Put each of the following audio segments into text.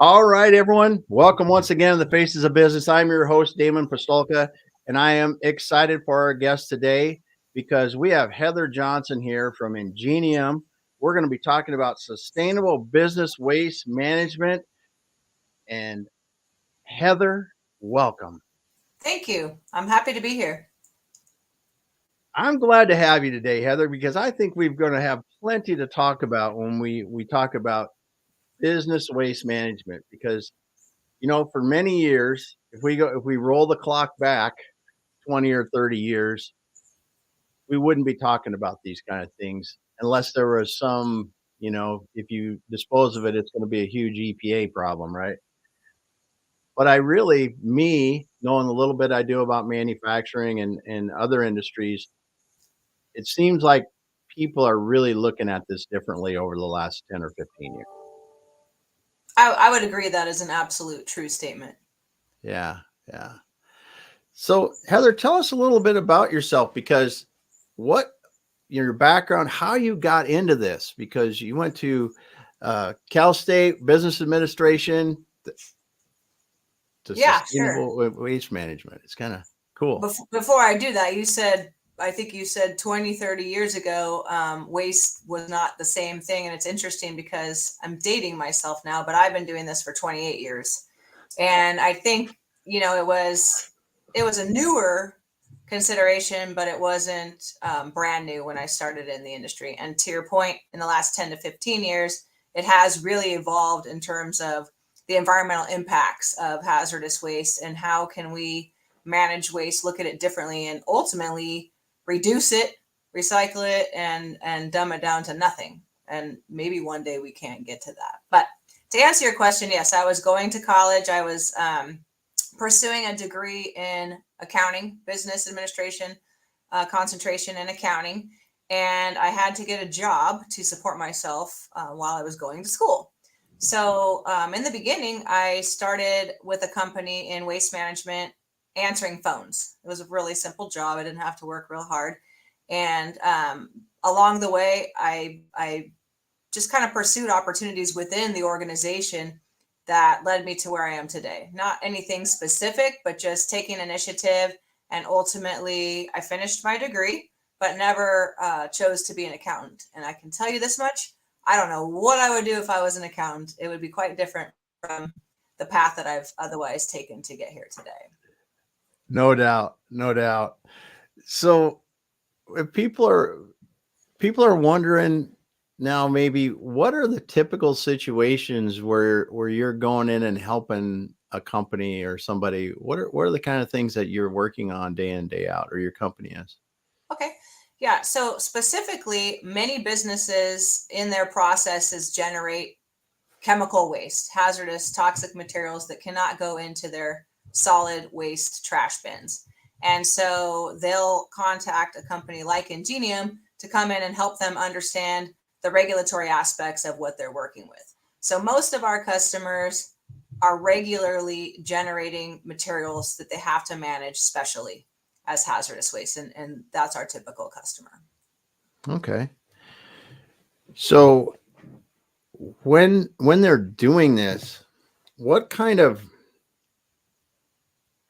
All right, everyone. Welcome once again to the Faces of Business. I'm your host, Damon Pastolka, and I am excited for our guest today because we have Heather Johnson here from INGENIUM. We're going to be talking about sustainable business waste management. And Heather, welcome. Thank you. I'm happy to be here. I'm glad to have you today, Heather, because I think we're going to have plenty to talk about when we talk about business waste management. Because for many years, if we roll the clock back 20 or 30 years, we wouldn't be talking about these kind of things unless there was some, if you dispose of it, it's going to be a huge EPA problem, right? But me, knowing the little bit I do about manufacturing and other industries, it seems like people are really looking at this differently over the last 10 or 15 years. I would agree that is an absolute true statement. Yeah. Yeah. So, Heather, tell us a little bit about yourself because what your background, how you got into this, because you went to Cal State Business Administration to Yeah, sure. sustainable waste management. It's kind of cool. Before I do that, I think you said 20, 30 years ago, waste was not the same thing. And it's interesting because I'm dating myself now, but I've been doing this for 28 years. And I think, it was a newer consideration, but it wasn't brand new when I started in the industry. And to your point, in the last 10 to 15 years, it has really evolved in terms of the environmental impacts of hazardous waste and how can we manage waste, look at it differently, and ultimately reduce it, recycle it, and dumb it down to nothing. And maybe one day we can't get to that. But to answer your question, yes, I was going to college. I was pursuing a degree in accounting, business administration, concentration in accounting. And I had to get a job to support myself while I was going to school. So in the beginning, I started with a company in waste management answering phones. It was a really simple job. I didn't have to work real hard. And along the way, I just kind of pursued opportunities within the organization that led me to where I am today. Not anything specific, but just taking initiative. And ultimately, I finished my degree, but never chose to be an accountant. And I can tell you this much, I don't know what I would do if I was an accountant. It would be quite different from the path that I've otherwise taken to get here today. No doubt. No doubt. So if people are wondering now, maybe what are the typical situations where you're going in and helping a company or somebody? What are the kind of things that you're working on day in, day out, or your company is? Okay. Yeah. So specifically, many businesses in their processes generate chemical waste, hazardous, toxic materials that cannot go into their solid waste trash bins. And so they'll contact a company like INGENIUM to come in and help them understand the regulatory aspects of what they're working with. So most of our customers are regularly generating materials that they have to manage specially as hazardous waste. And that's our typical customer. Okay. So when they're doing this, what kind of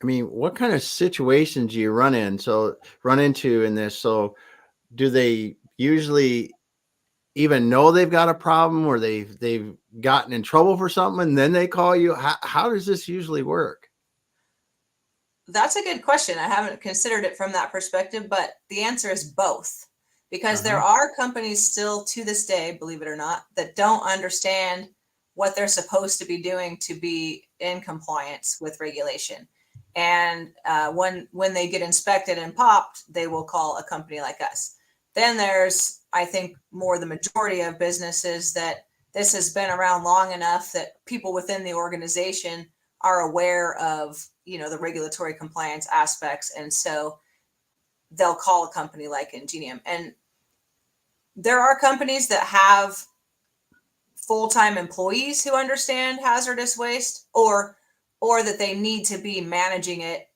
what kind of situations do you run into in this? So do they usually even know they've got a problem or they've gotten in trouble for something and then they call you? How does this usually work? That's a good question. I haven't considered it from that perspective, but the answer is both. Because there Uh-huh. are companies still to this day, believe it or not, that don't understand what they're supposed to be doing to be in compliance with regulation. And when they get inspected and popped, they will call a company like us. Then there's, I think, more the majority of businesses that this has been around long enough that people within the organization are aware of, the regulatory compliance aspects. And so they'll call a company like INGENIUM. And there are companies that have full-time employees who understand hazardous waste or that they need to be managing it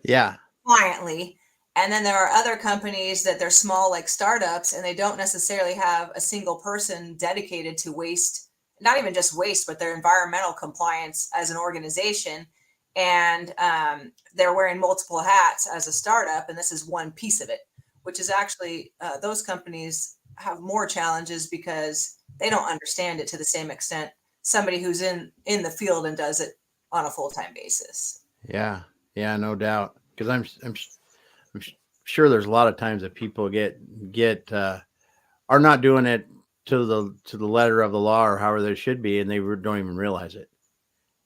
Yeah. cliently. And then there are other companies that they're small, like startups, and they don't necessarily have a single person dedicated to waste not even just waste, but their environmental compliance as an organization. And they're wearing multiple hats as a startup, and this is one piece of it, which is actually those companies have more challenges because they don't understand it to the same extent somebody who's in the field and does it on a full-time basis. Yeah, yeah, no doubt. Because I'm sure there's a lot of times that people get are not doing it to the letter of the law or however they should be, and they don't even realize it.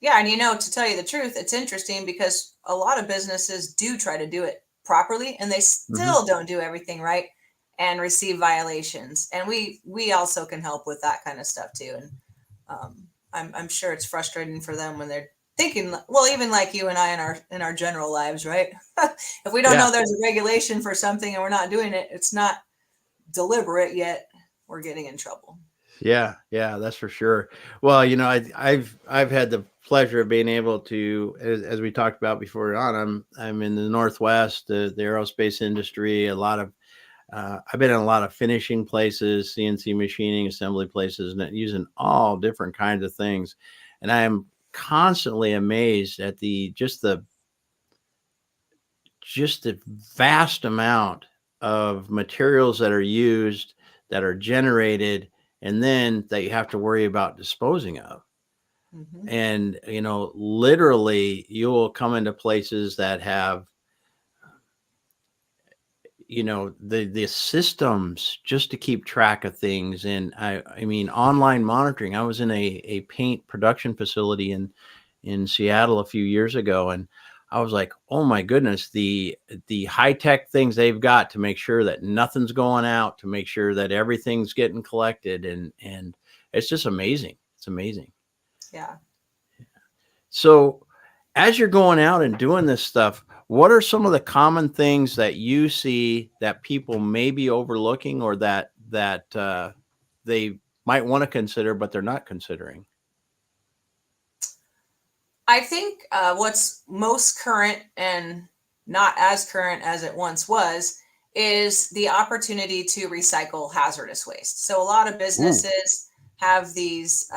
Yeah, and to tell you the truth, it's interesting because a lot of businesses do try to do it properly and they Hmm. still don't do everything right and receive violations. And we also can help with that kind of stuff too. And I'm sure it's frustrating for them when they're thinking, well, even like you and I in our general lives, right? If we don't Yeah, know there's a regulation for something and we're not doing it, it's not deliberate yet we're getting in trouble. yeah, yeah, that's for sure. Well, I've had the pleasure of being able to, as we talked about before on, I'm in the Northwest, the aerospace industry. I've been in a lot of finishing places, CNC machining, assembly places, and using all different kinds of things. And I am constantly amazed at the vast amount of materials that are used, that are generated, and then that you have to worry about disposing of. Hmm. And literally, you will come into places that have the systems just to keep track of things. And I mean, online monitoring. I was in a paint production facility in Seattle a few years ago, and I was like, oh my goodness, the high tech things they've got to make sure that nothing's going out, to make sure that everything's getting collected. And it's just amazing. It's amazing. Yeah. So, as you're going out and doing this stuff, what are some of the common things that you see that people may be overlooking, or that they might want to consider but they're not considering? I think what's most current and not as current as it once was is the opportunity to recycle hazardous waste. So a lot of Ooh, businesses have these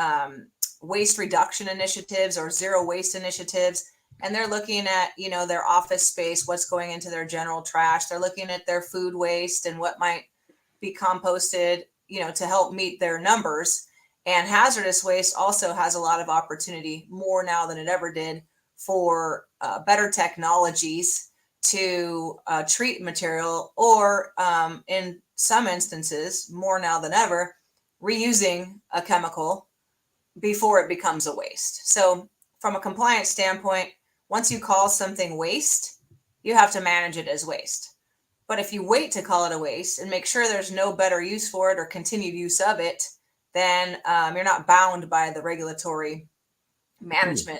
waste reduction initiatives or zero waste initiatives, and they're looking at their office space, what's going into their general trash. They're looking at their food waste and what might be composted, to help meet their numbers. And hazardous waste also has a lot of opportunity more now than it ever did for better technologies to treat material, or in some instances, more now than ever, reusing a chemical before it becomes a waste. So, from a compliance standpoint, once you call something waste, you have to manage it as waste. But if you wait to call it a waste and make sure there's no better use for it or continued use of it, then you're not bound by the regulatory ooh, management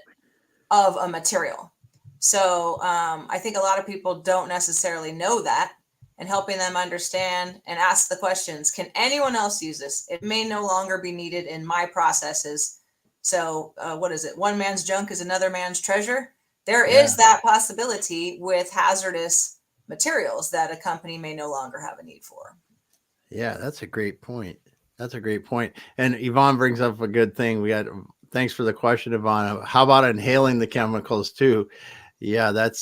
of a material. So I think a lot of people don't necessarily know that, and helping them understand and ask the questions, can anyone else use this? It may no longer be needed in my processes. So what is it? One man's junk is another man's treasure. There is yeah, that possibility with hazardous materials that a company may no longer have a need for. yeah. That's a great point. That's a great point. And Yvonne brings up a good thing. Thanks for the question, Yvonne. How about inhaling the chemicals too? Yeah, that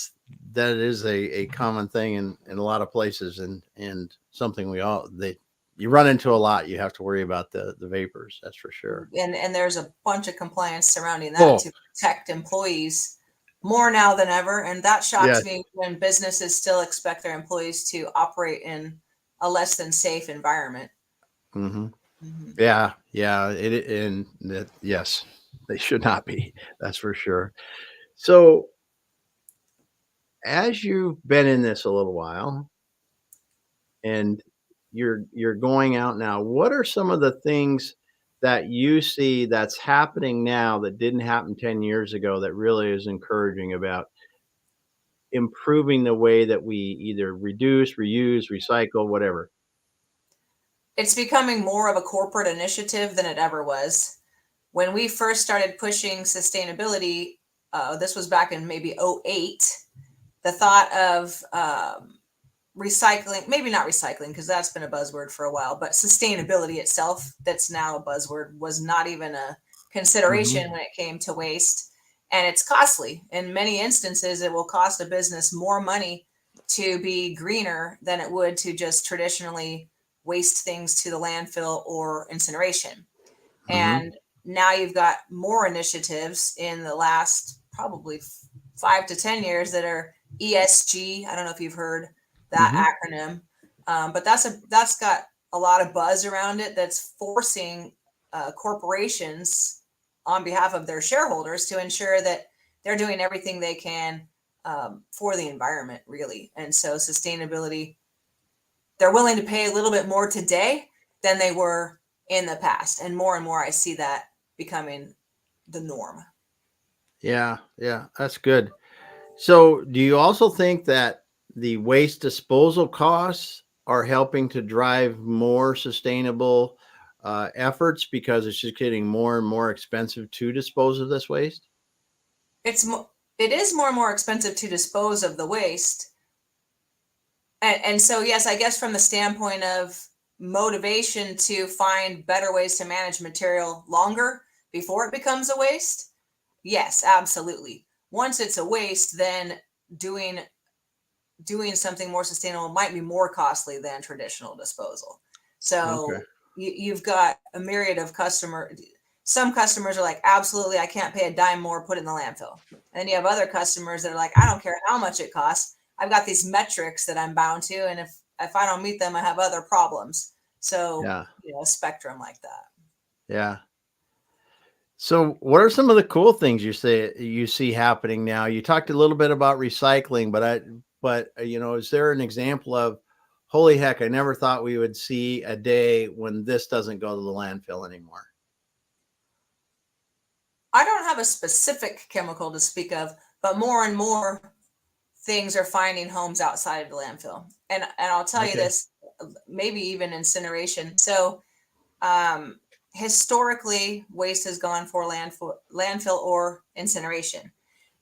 is a common thing in a lot of places, and something we all they you run into a lot. You have to worry about the vapors. That's for sure. And there's a bunch of compliance surrounding that Oh, to protect employees more now than ever. And that shocks yes. me when businesses still expect their employees to operate in a less than safe environment. Hmm. Mhm. Yeah, yeah. Yes, they should not be. That's for sure. So, as you've been in this a little while, and you're going out now, what are some of the things that you see that's happening now that didn't happen 10 years ago that really is encouraging about improving the way that we either reduce, reuse, recycle, whatever? It's becoming more of a corporate initiative than it ever was. When we first started pushing sustainability, this was back in maybe '08. The thought of recycling, maybe not recycling because that's been a buzzword for a while, but sustainability itself, that's now a buzzword, was not even consideration Mhm. when it came to waste. And it's costly. In many instances, it will cost a business more money to be greener than it would to just traditionally waste things to the landfill or incineration. Mhm. And now you've got more initiatives in the last probably 5 to 10 years that are ESG. I don't know if you've heard Mhm. that acronym, but that's got a lot of buzz around it. That's forcing corporations on behalf of their shareholders to ensure that they're doing everything they can for the environment, really. And so sustainability, they're willing to pay a little bit more today than they were in the past. And more I see that becoming the norm. Yeah, yeah, that's good. So, do you also think that the waste disposal costs are helping to drive more sustainable efforts because it's just getting more and more expensive to dispose of this waste? It is more and more expensive to dispose of the waste. And so, yes, I guess from the standpoint of motivation to find better ways to manage material longer before it becomes a waste, yes, absolutely. Once it's a waste, then doing doing something more sustainable might be more costly than traditional disposal. Okay. So you've got a myriad of some customers are like, absolutely, I can't pay a dime more, put it in the landfill. And then you have other customers that are like, I don't care how much it costs. I've got these metrics that I'm bound to. And if I don't meet them, I have other problems. So, Yeah. a spectrum like that. Yeah. So, what are some of the cool things you see happening now? You talked a little bit about recycling, but is there an example of, holy heck, I never thought we would see a day when this doesn't go to the landfill anymore? I don't have a specific chemical to speak of, but more and more things are finding homes outside of the landfill. And I'll tell you Okay. this, maybe even incineration. So um, historically, waste has gone for landfill or incineration.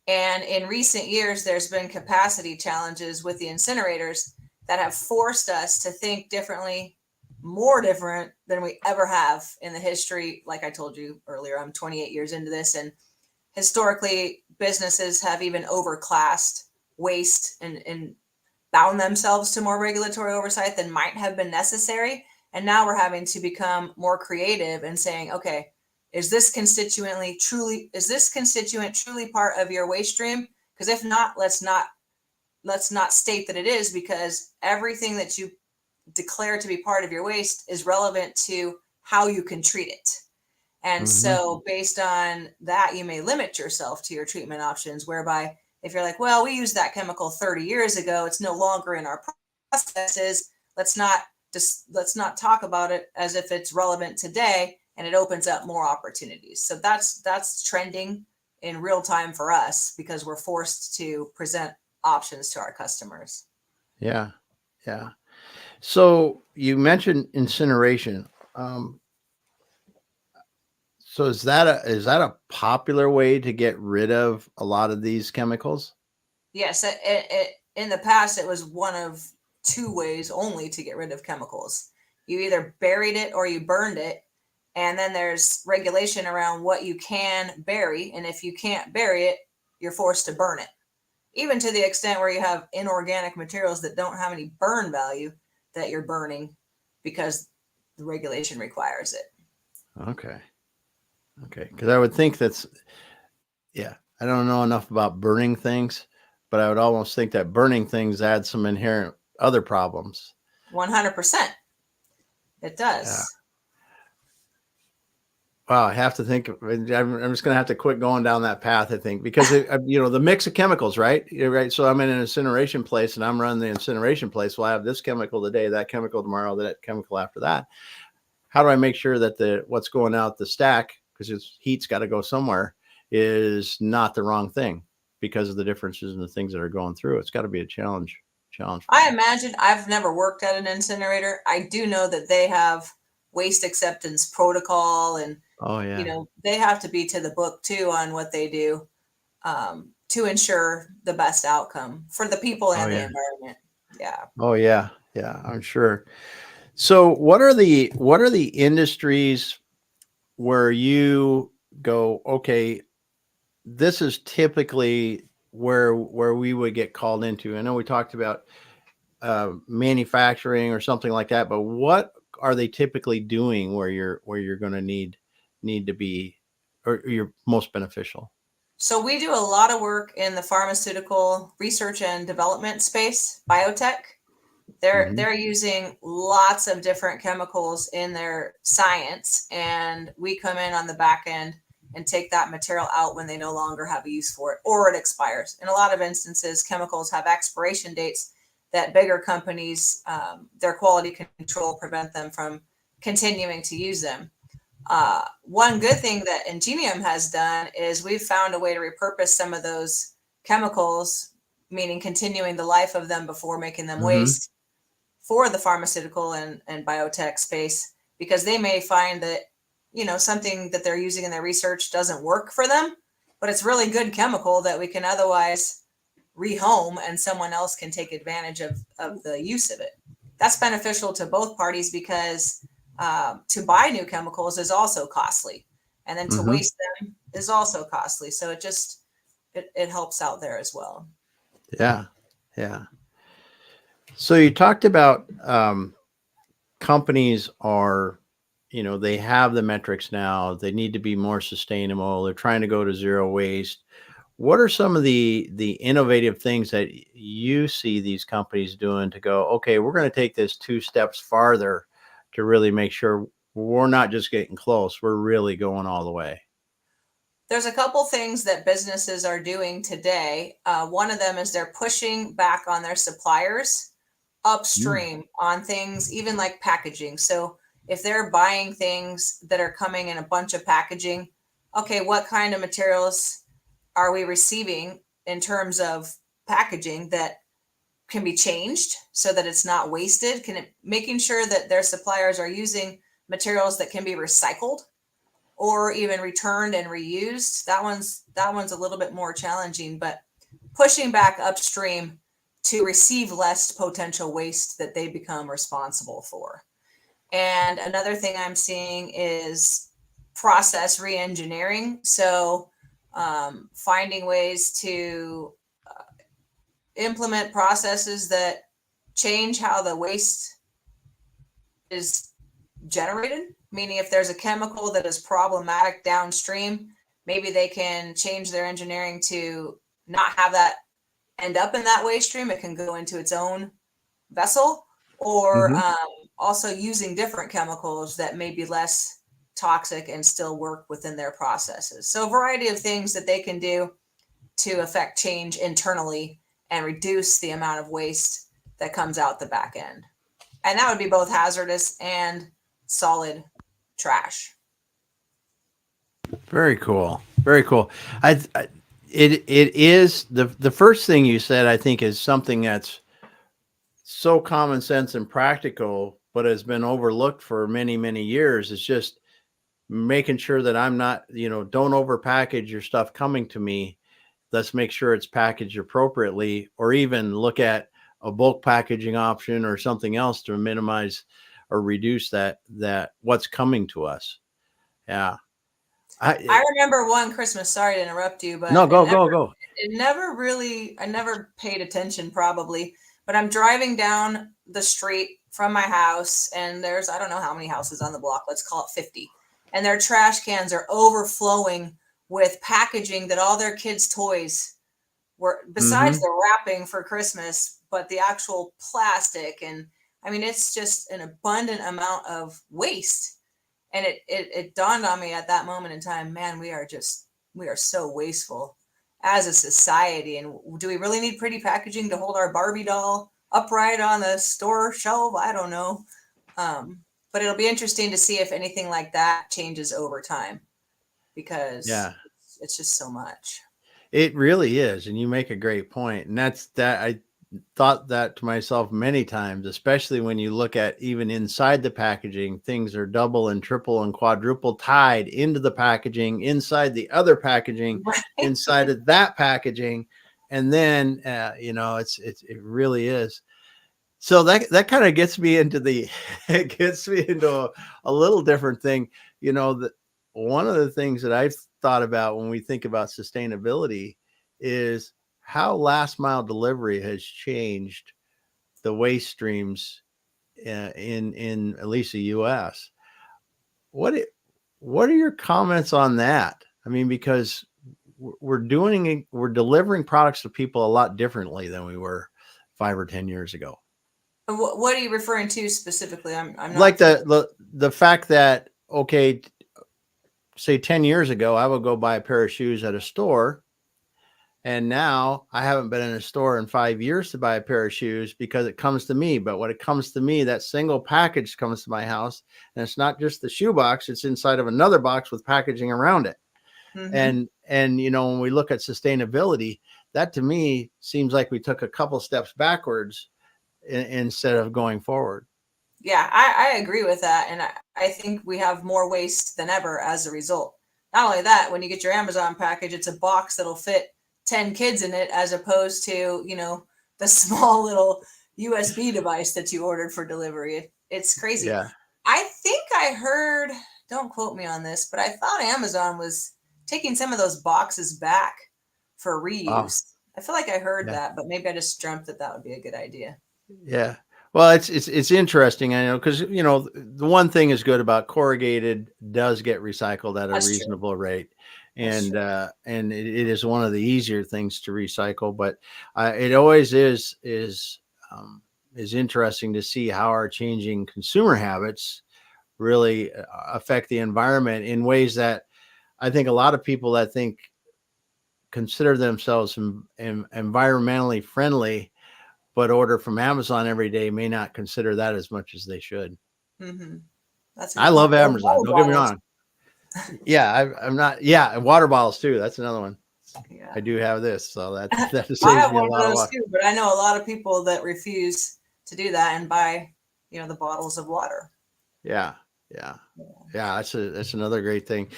And in recent years, there's been capacity challenges with the incinerators that have forced us to think differently, more different than we ever have in the history. Like I told you earlier, I'm 28 years into this, and historically, businesses have even overclassed waste and bound themselves to more regulatory oversight than might have been necessary. And now we're having to become more creative and saying, okay, is this constituent truly part of your waste stream? Because if not, let's not state that it is, because everything that you declare to be part of your waste is relevant to how you can treat it. And Hmm. so, based on that, you may limit yourself to your treatment options, whereby if you're like, well, we used that chemical 30 years ago, it's no longer in our processes. Let's not let's not talk about it as if it's relevant today, and it opens up more opportunities. So that's trending in real time for us because we're forced to present options to our customers. Yeah. Yeah. So you mentioned incineration. Um, so is that a popular way to get rid of a lot of these chemicals? Yes, in the past, it was one of two ways only to get rid of chemicals. You either buried it or you burned it. And then there's regulation around what you can bury. And if you can't bury it, you're forced to burn it, even to the extent where you have inorganic materials that don't have any burn value that you're burning because the regulation requires it. Okay. Okay. Because I would think that's, yeah, I don't know enough about burning things, but I would almost think that burning things add some inherent other problems. 100%. It Yeah. does. Wow, I have to think. I'm just going to have to quit going down that path. I think because the mix of chemicals, right? Right. So I'm in an incineration place, and I'm running the incineration place. Well, I have this chemical today, that chemical tomorrow, that chemical after that. How do I make sure that the what's going out the stack, because its heat's got to go somewhere, is not the wrong thing because of the differences in the things that are going through? It's got to be a challenge for I them. imagine, I've never worked at an incinerator. I do know that they have waste acceptance protocol, and Oh yeah. they have to be to the book too on what they do to ensure the best outcome for the people Oh and the yeah. environment. Yeah. Oh yeah. Yeah. I'm sure. So what are the industries where you go, okay, this is typically where we would get called into. I know we talked about manufacturing or something like that, but what are they typically doing where you're going to need to be, or you're most beneficial? So we do a lot of work in the pharmaceutical research and development space, biotech. Hmm. They're using lots of different chemicals in their science, and we come in on the back end and take that material out when they no longer have a use for it or it expires. In a lot of instances, chemicals have expiration dates that bigger companies, their quality control prevent them from continuing to use them. One good thing that Ingenium has done is we've found a way to repurpose some of those chemicals, meaning continuing the life of them before making them Hmm. waste for the pharmaceutical and biotech space, because they may find that, something that they're using in their research doesn't work for them, but it's really good chemical that we can otherwise rehome and someone else can take advantage of the use of it. That's beneficial to both parties because to buy new chemicals is also costly, and then to Hmm. waste them is also costly. So it helps out there as well. Yeah. Yeah. So you talked about companies are, they have the metrics now. They need to be more sustainable. They're trying to go to zero waste. What are some of the innovative things that you see these companies doing to go, okay, we're going to take this two steps farther to really make sure we're not just getting close, we're really going all the way? There's a couple things that businesses are doing today. One of them is they're pushing back on their suppliers Mm. upstream on things, even like packaging. So if they're buying things that are coming in a bunch of packaging, okay, what kind of materials are we receiving in terms of packaging that can be changed so that it's not wasted? Making sure that their suppliers are using materials that can be recycled or even returned and reused. That one's a little bit more challenging, but pushing back upstream to receive less potential waste that they become responsible for. And another thing I'm seeing is process reengineering. So finding ways to implement processes that change how the waste is generated, meaning if there's a chemical that is problematic downstream, maybe they can change their engineering to not have that end up in that waste stream. It can go into its own vessel, or Hmm. also using different chemicals that may be less toxic and still work within their processes. So a variety of things that they can do to affect change internally and reduce the amount of waste that comes out the back end. And that would be both hazardous and solid trash. Very cool. Very cool. I it is the first thing you said, I think, is something that's so common sense and practical, but has been overlooked for many, many years. It's just making sure that I'm not, don't overpackage your stuff coming to me. Let's make sure it's packaged appropriately, or even look at a bulk packaging option or something else to minimize or reduce that what's coming to us. Yeah. I I remember one Christmas, sorry to interrupt you, No, but go, go, go. I never paid attention probably, but I'm driving down the street from my house and there's, I don't know how many houses on the block, let's call it 50. And their trash cans are overflowing with packaging that all their kids' toys were, besides Hmm. the wrapping for Christmas, but the actual plastic. And I mean, it's just an abundant amount of waste. And it dawned on me at that moment in time, man, we are so wasteful as a society. And do we really need pretty packaging to hold our Barbie doll upright on the store shelf? I don't know. Um, but it'll be interesting to see if anything like that changes over time, because Yeah. it's just so much. It really is, and you make a great point. And that's that I thought that to myself many times, especially when you look at even inside the packaging, things are double and triple and quadruple tied into the packaging, inside the other packaging, inside of that packaging. And then, it really is. So that kind of gets me into it gets me into a little different thing, you know, one of the things that I've thought about when we think about sustainability is how last mile delivery has changed the waste streams in at least the U.S. What what are your comments on that? I mean, because we're delivering products to people a lot differently than we were 5 or 10 years ago. What are you referring to specifically? I'm Like not familiar. the fact that, okay, say 10 years ago, I would go buy a pair of shoes at a store. And now I haven't been in a store in 5 years to buy a pair of shoes because it comes to me. But when it comes to me, that single package comes to my house, and it's not just the shoe box, it's inside of another box with packaging around it. Mm-hmm. And when we look at sustainability, that to me seems like we took a couple steps backwards instead of going forward. Yeah, I agree with that. And I think we have more waste than ever as a result. Not only that, when you get your Amazon package, it's a box that'll fit 10 kids in it, as opposed to, the small little USB device that you ordered for delivery. It's crazy. Yeah. I think I heard, don't quote me on this, but I thought Amazon was taking some of those boxes back for Wow. reuse. I feel like I heard Yeah. that, but maybe I just dreamt that that would be a good idea. Yeah. Well, it's interesting. I know because the one thing is good about corrugated does get recycled at a That's true. reasonable rate, That's true. and it is one of the easier things to recycle. But it always is interesting to see how our changing consumer habits really affect the environment in ways that I think a lot of people that think consider themselves environmentally friendly but order from Amazon every day may not consider that as much as they should. Hmm. That's a I good point. love Or Amazon. water Don't get me bottles. wrong. Yeah, I'm not. Yeah, and water bottles too. That's another one. Yeah. I do have this, so that that I saves have me a one of lot of those water. too, but I know a lot of people that refuse to do that and buy, the bottles of water. Yeah, yeah, yeah. That's another great thing.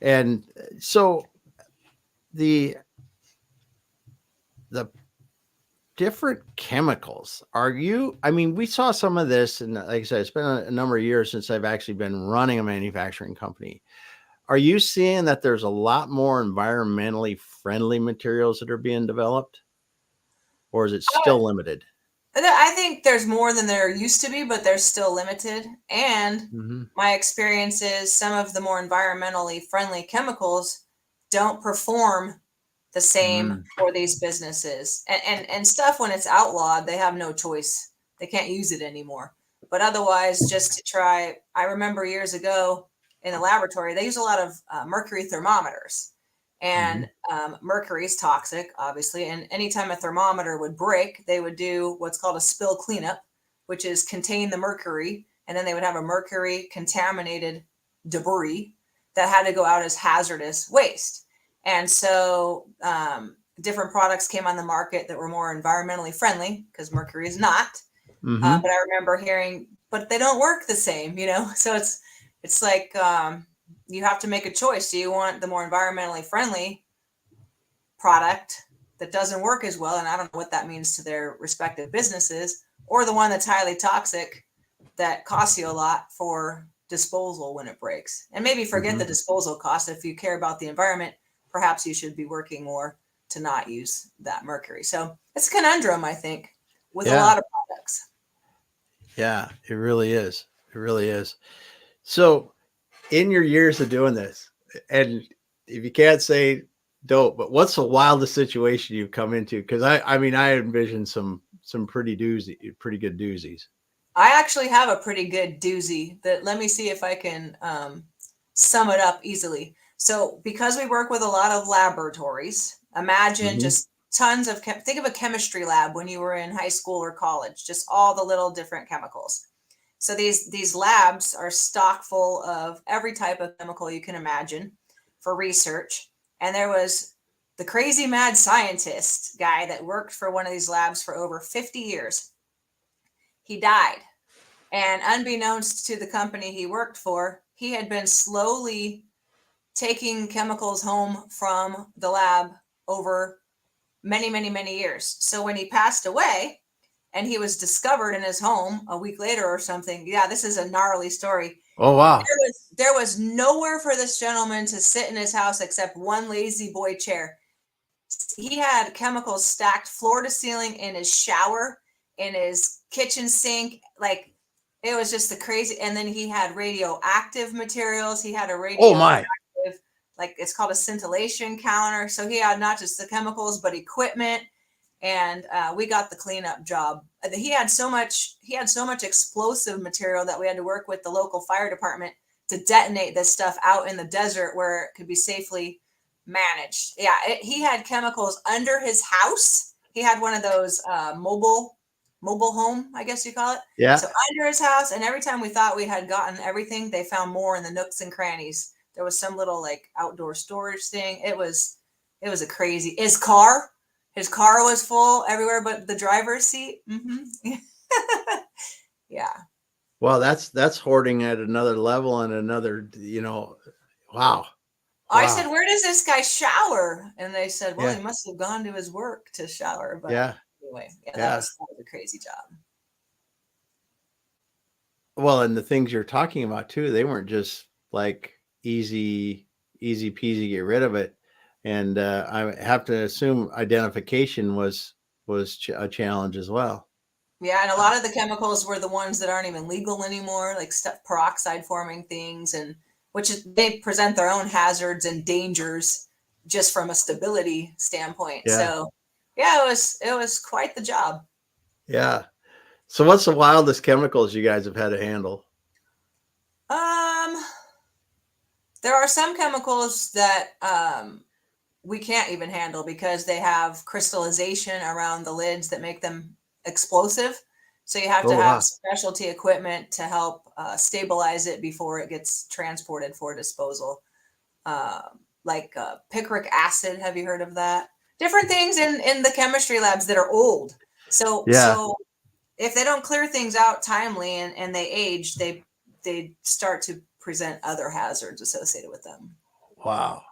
And so the the different chemicals are you? I mean, we saw some of this, and like I said, it's been a number of years since I've actually been running a manufacturing company. Are you seeing that there's a lot more environmentally friendly materials that are being developed, or is it Uh, still limited? I think there's more than there used to be, but they're still limited. And Hmm. my experience is some of the more environmentally friendly chemicals don't perform the same Mm. for these businesses. And stuff, when it's outlawed, they have no choice. They can't use it anymore. But otherwise, just to try, I remember years ago in the laboratory, they use a lot of mercury thermometers. Hmm. And mercury is toxic, obviously. And anytime a thermometer would break, they would do what's called a spill cleanup, which is contain the mercury. And then they would have a mercury contaminated debris that had to go out as hazardous waste. And so different products came on the market that were more environmentally friendly because mercury is not. Hmm. But I remember hearing, but they don't work the same. So it's like you have to make a choice. Do you want the more environmentally friendly product that doesn't work as well, and I don't know what that means to their respective businesses, or the one that's highly toxic that costs you a lot for disposal when it breaks? And maybe forget the Hmm. disposal cost. If you care about the environment, perhaps you should be working more to not use that mercury. So it's a conundrum, I think, with a Yeah, lot of products. yeah, it really is. It really is. So, in your years of doing this, and if you can't say dope, but what's the wildest situation you've come into? Because I mean, I envision some pretty good doozies. I actually have a pretty good doozy that, let me see if I can sum it up easily. So, because we work with a lot of laboratories, imagine Hmm. just tons of think of a chemistry lab when you were in high school or college, just all the little different chemicals. So these labs are stock full of every type of chemical you can imagine for research. And there was the crazy mad scientist guy that worked for one of these labs for over 50 years. He died, and unbeknownst to the company he worked for, he had been slowly taking chemicals home from the lab over many, many, many years. So when he passed away and he was discovered in his home a week later or something, yeah, this is a gnarly story. Oh There wow. there was nowhere for this gentleman to sit in his house except one lazy boy chair. He had chemicals stacked floor to ceiling in his shower, in his kitchen sink. Like, it was just the crazy. And then he had radioactive materials. He had a Oh my. radioactive, like, it's called a scintillation counter. So he had not just the chemicals, but equipment. And we got the cleanup job. He had so much explosive material that we had to work with the local fire department to detonate this stuff out in the desert where it could be safely managed. Yeah, he had chemicals under his house. He had one of those mobile home, I guess you call it. Yeah. So under his house, and every time we thought we had gotten everything, they found more in the nooks and crannies. There was some little like outdoor storage thing. It was a crazy. His car was full everywhere but the driver's seat. Mm-hmm. Yeah. Well, that's hoarding at another level and another, wow. I said, where does this guy shower? And they said, well, Yeah. he must have gone to his work to shower. But Yeah. anyway, Yeah. that was a crazy job. Well, and the things you're talking about too, they weren't just like easy peasy, get rid of it. And I have to assume identification was a challenge as well. Yeah, and a lot of the chemicals were the ones that aren't even legal anymore, like stuff, peroxide forming things, and they present their own hazards and dangers just from a stability standpoint. Yeah. So yeah, it was quite the job. Yeah. So what's the wildest chemicals you guys have had to handle? There are some chemicals that we can't even handle because they have crystallization around the lids that make them explosive. So you have to have specialty equipment to help stabilize it before it gets transported for disposal. Like picric acid. Have you heard of that? Different things in the chemistry labs that are old. So if they don't clear things out timely and they age, they start to present other hazards associated with them. Wow.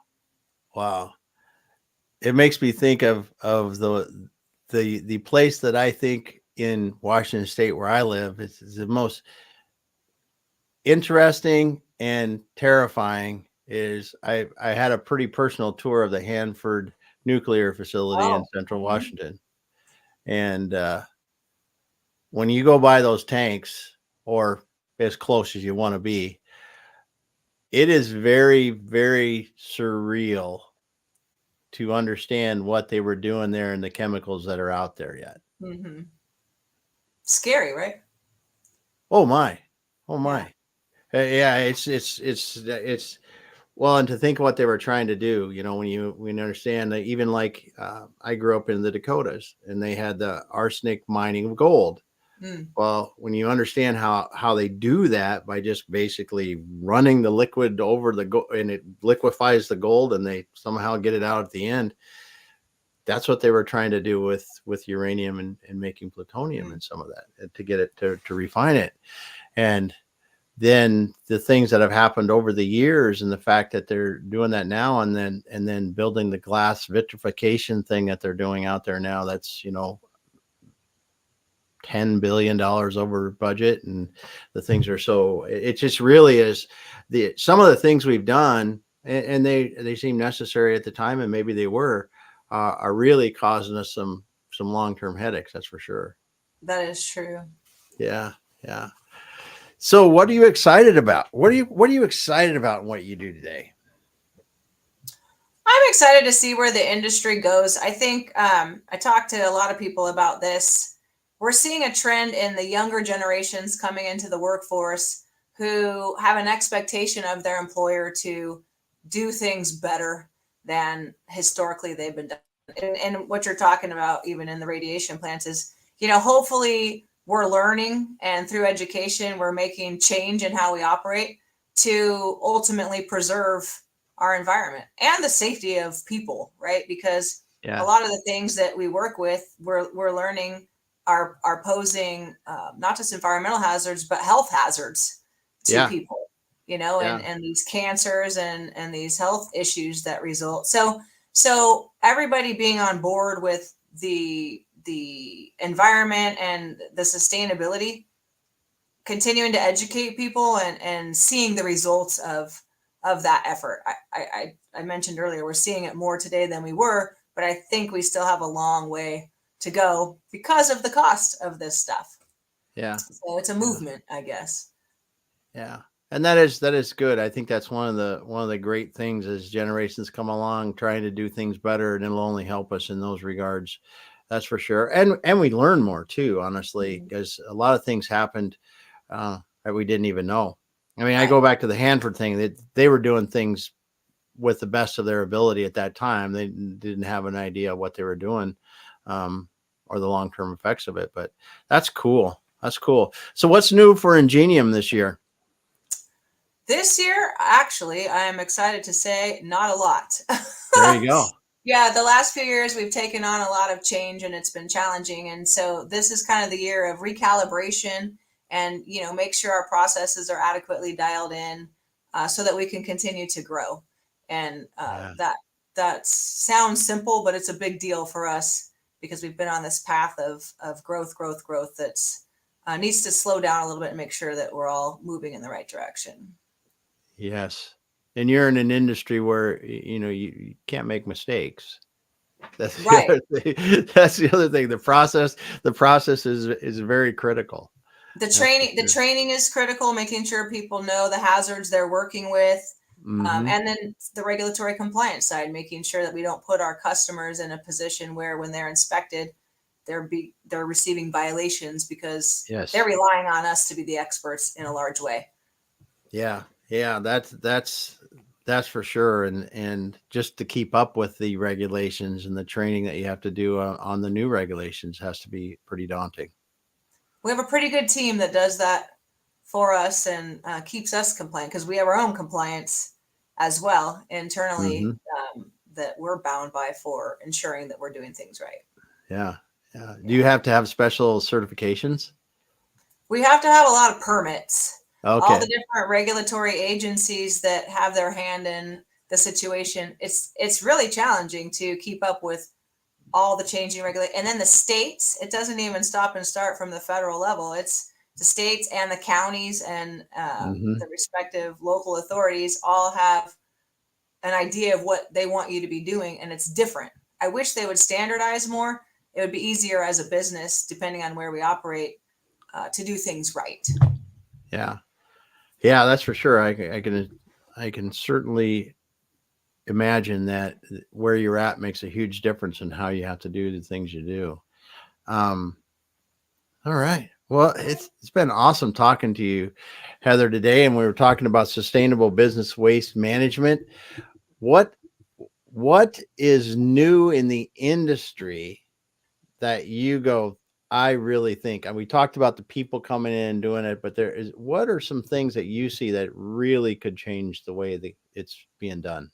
It makes me think of the place that I think in Washington State where I live is the most interesting and terrifying. Is I had a pretty personal tour of the Hanford nuclear facility in Central Washington, and when you go by those tanks, or as close as you want to be, it is very, very surreal to understand what they were doing there and the chemicals that are out there yet. Mm-hmm. Scary, right? Oh my. Yeah, it's well, and to think what they were trying to do, when you understand that, even like I grew up in the Dakotas and they had the arsenic mining of gold. Well, when you understand how they do that by just basically running the liquid over the gold and it liquefies the gold and they somehow get it out at the end, that's what they were trying to do with uranium and making plutonium and some of that to get it to refine it. And then the things that have happened over the years and the fact that they're doing that now and then building the glass vitrification thing that they're doing out there now, that's $10 billion over budget, and the things are so, it just really is some of the things we've done and they seem necessary at the time, and maybe they were, are really causing us some long-term headaches. That's for sure. That is true. Yeah. So what are you excited about? What are you excited about in what you do today? I'm excited to see where the industry goes. I think I talked to a lot of people about this. We're seeing a trend in the younger generations coming into the workforce who have an expectation of their employer to do things better than historically they've been done. And what you're talking about, even in the radiation plants, is, hopefully we're learning, and through education, we're making change in how we operate to ultimately preserve our environment and the safety of people, right? Because a lot of the things that we work with, we're learning are posing not just environmental hazards, but health hazards to people, and these cancers and these health issues that result. So everybody being on board with the environment and the sustainability, continuing to educate people and seeing the results of that effort. I mentioned earlier, we're seeing it more today than we were, but I think we still have a long way to go because of the cost of this stuff. Yeah. So it's a Yeah. movement, I guess. Yeah. And that is good. I think that's one of the great things as generations come along trying to do things better, and it'll only help us in those regards. That's for sure. And we learn more too, honestly, Mhm. because a lot of things happened that we didn't even know. I mean, I Right. go back to the Hanford thing that they were doing things with the best of their ability at that time. They didn't have an idea of what they were doing, or the long-term effects of it. But that's cool. That's cool. So what's new for Ingenium this year? This year, actually, I am excited to say not a lot. There you go. Yeah, the last few years we've taken on a lot of change and it's been challenging. And so this is kind of the year of recalibration and, make sure our processes are adequately dialed in so that we can continue to grow. And Yeah. that sounds simple, but it's a big deal for us because we've been on this path of growth that's needs to slow down a little bit and make sure that we're all moving in the right direction. Yes. And you're in an industry where you can't make mistakes. That's the Right. other thing. That's the other thing. The process is very critical. the That's for training the sure. training is critical, making sure people know the hazards they're working with, Hmm. and then the regulatory compliance side, making sure that we don't put our customers in a position where when they're inspected they're receiving violations because they're Yes. relying on us to be the experts in a large way. Yeah. Yeah. That's for sure. And just to keep up with the regulations and the training that you have to do on the new regulations has to be pretty daunting. We have a pretty good team that does that for us and keeps us compliant because we have our own compliance as well internally, Hmm. that we're bound by for ensuring that we're doing things right. Yeah. Yeah. Do you Yeah. have to have special certifications? We have to have a lot of permits. All the Okay. different regulatory agencies that have their hand in the situation. It's really challenging to keep up with all the changing regulate. And then the states, it doesn't even stop and start from the federal level. It's the states and the counties and Hmm. the respective local authorities all have an idea of what they want you to be doing, and it's different. I wish they would standardize more. It would be easier as a business, depending on where we operate, to do things right. Yeah. Yeah, that's for sure. I can certainly imagine that where you're at makes a huge difference in how you have to do the things you do. Um, all right. Well, it's been awesome talking to you, Heather, today, and we were talking about sustainable business waste management. What what is new in the industry that you go, I really think, and we talked about the people coming in and doing it, but what are some things that you see that really could change the way that it's being done?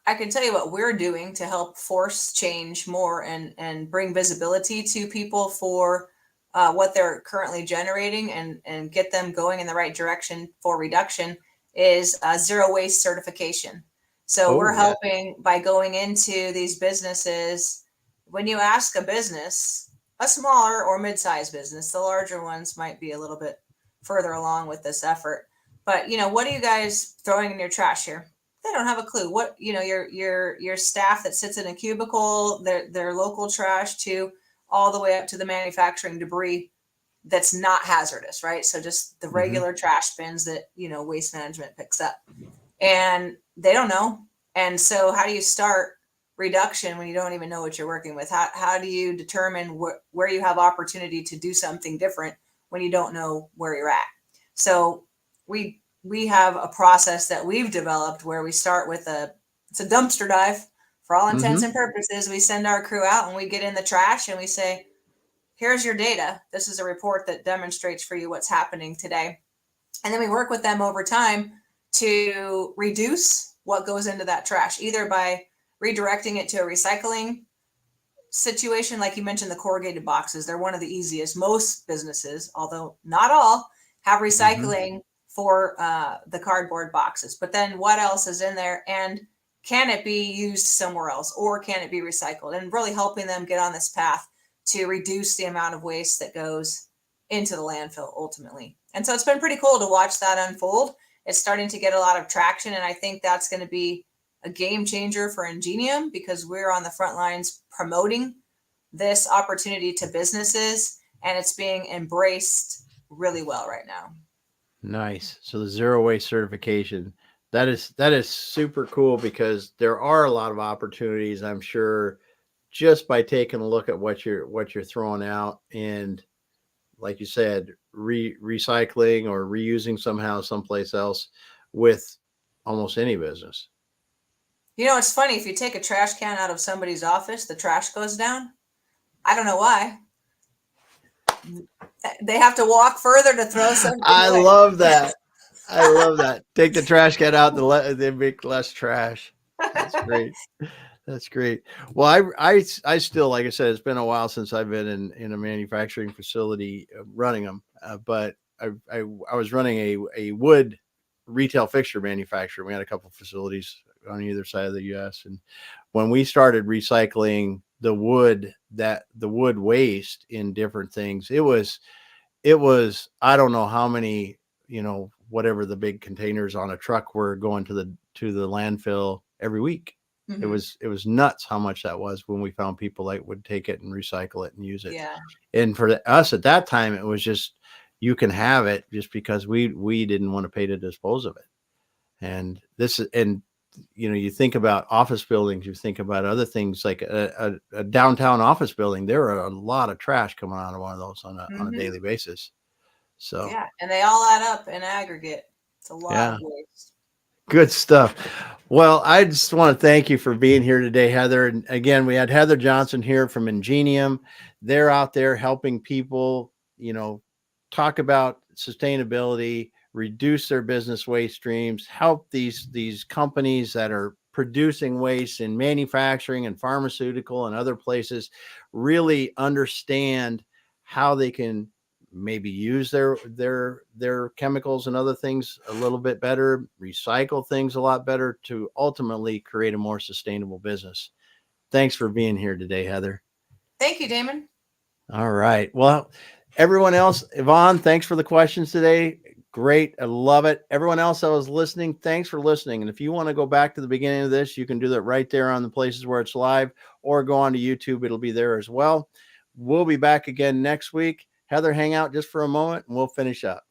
I can tell you what we're doing to help force change more and bring visibility to people for what they're currently generating and get them going in the right direction for reduction is zero waste certification. So Oh, we're yeah. helping by going into these businesses. When you ask a business, a smaller or mid-sized business, the larger ones might be a little bit further along with this effort. But what are you guys throwing in your trash here? They don't have a clue. What your staff that sits in a cubicle, their local trash to all the way up to the manufacturing debris that's not hazardous, right? So just the Hmm. regular trash bins that waste management picks up, and they don't know. And so how do you start reduction when you don't even know what you're working with? How do you determine where you have opportunity to do something different when you don't know where you're at? So we have a process that we've developed where we start with it's a dumpster dive. For all intents Hmm. and purposes, we send our crew out and we get in the trash and we say, here's your data. This is a report that demonstrates for you what's happening today. And then we work with them over time to reduce what goes into that trash, either by redirecting it to a recycling situation. Like you mentioned, the corrugated boxes, they're one of the easiest. Most businesses, although not all, have Hmm. recycling for the cardboard boxes. But then what else is in there? And can it be used somewhere else, or can it be recycled? And really helping them get on this path to reduce the amount of waste that goes into the landfill ultimately. And so it's been pretty cool to watch that unfold. It's starting to get a lot of traction, and I think that's going to be a game changer for INGENIUM because we're on the front lines promoting this opportunity to businesses, and it's being embraced really well right now. Nice. So the zero waste certification, that is super cool because there are a lot of opportunities, I'm sure, just by taking a look at what you're throwing out and, like you said, recycling or reusing somehow someplace else with almost any business. You know, it's funny if you take a trash can out of somebody's office, the trash goes down. I don't know why. They have to walk further to throw something I away. love that. I love that. Take the trash can out, they make less trash. That's great. That's great. Well, I still, like I said, it's been a while since I've been in a manufacturing facility running them, but I was running a wood retail fixture manufacturer. We had a couple facilities on either side of the U.S. And when we started recycling the wood waste in different things, it was I don't know how many, whatever the big containers on a truck were going to the landfill every week. It Hmm. was it was nuts how much that was when we found people that would take it and recycle it and use it. Yeah. And for us at that time, it was just you can have it just because we didn't want to pay to dispose of it. And you think about office buildings, you think about other things like a downtown office building. There are a lot of trash coming out of one of those on a Hmm. daily basis. So Yeah. And they all add up in aggregate. It's a lot of yeah, waste. good stuff. Well, I just want to thank you for being here today, Heather. And again, we had Heather Johnson here from INGENIUM. They're out there helping people, talk about sustainability, reduce their business waste streams, help these companies that are producing waste in manufacturing and pharmaceutical and other places really understand how they can maybe use their chemicals and other things a little bit better, recycle things a lot better to ultimately create a more sustainable business. Thanks for being here today, Heather. Thank you, Damon. All right. Well, everyone else, Yvonne, thanks for the questions today. Great. I love it. Everyone else that was listening, thanks for listening. And if you want to go back to the beginning of this, you can do that right there on the places where it's live or go on to YouTube. It'll be there as well. We'll be back again next week. Heather, hang out just for a moment and we'll finish up.